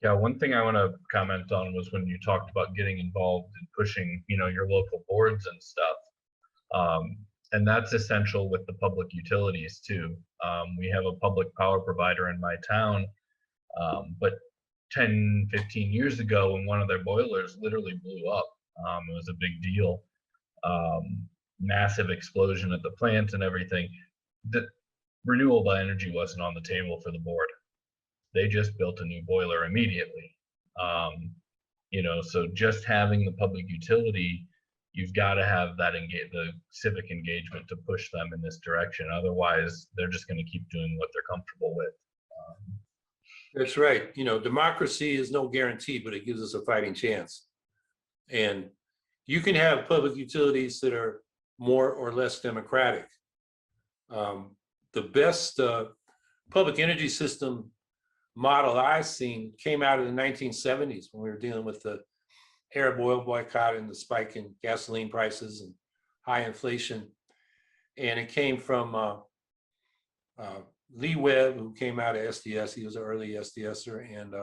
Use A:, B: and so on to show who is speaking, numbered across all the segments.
A: Yeah, one thing I want to comment on was when you talked about getting involved and pushing, your local boards and stuff. Um, and that's essential with the public utilities too. We have a public power provider in my town, but 10, 15 years ago, when one of their boilers literally blew up, it was a big deal. Massive explosion at the plant and everything. The renewable energy wasn't on the table for the board. They just built a new boiler immediately. So just having the public utility, you've got to have the civic engagement to push them in this direction. Otherwise, they're just going to keep doing what they're comfortable with.
B: That's right. Democracy is no guarantee, but it gives us a fighting chance. And you can have public utilities that are more or less democratic. The best public energy system model I've seen came out of the 1970s when we were dealing with the Arab oil boycott and the spike in gasoline prices and high inflation. And it came from Lee Webb, who came out of SDS. He was an early SDSer, and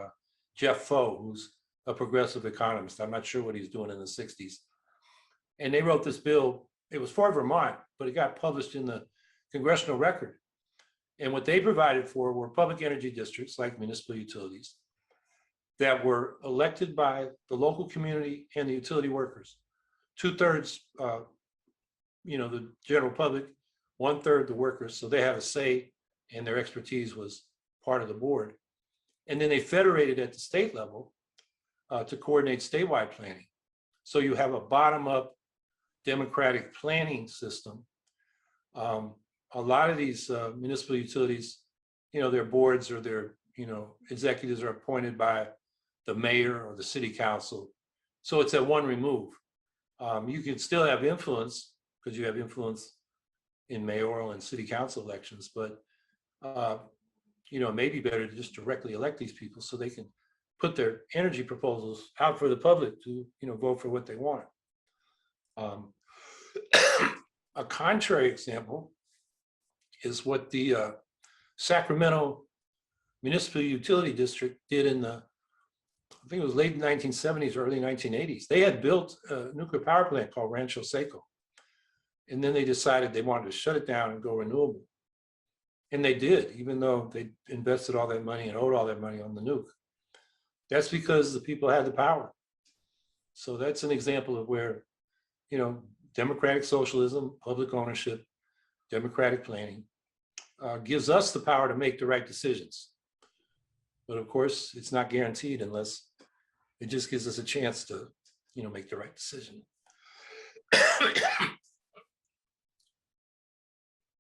B: Jeff Foe, who's a progressive economist. I'm not sure what he's doing in the 60s. And they wrote this bill. It was for Vermont, but it got published in the Congressional Record. And what they provided for were public energy districts like municipal utilities that were elected by the local community and the utility workers. 2/3, the general public, 1/3 the workers. So they have a say, and their expertise was part of the board. And then they federated at the state level to coordinate statewide planning. So you have a bottom-up democratic planning system. A lot of these municipal utilities, their boards or their, executives are appointed by the mayor or the city council. So it's at one remove. You can still have influence because you have influence in mayoral and city council elections, but it may be better to just directly elect these people so they can put their energy proposals out for the public to, vote for what they want. A contrary example is what the Sacramento Municipal Utility District did in the, I think it was late 1970s or early 1980s. They had built a nuclear power plant called Rancho Seco. And then they decided they wanted to shut it down and go renewable. And they did, even though they invested all that money and owed all that money on the nuke. That's because the people had the power. So that's an example of where, democratic socialism, public ownership, democratic planning gives us the power to make the right decisions. But of course, it's not guaranteed unless it just gives us a chance to, make the right decision.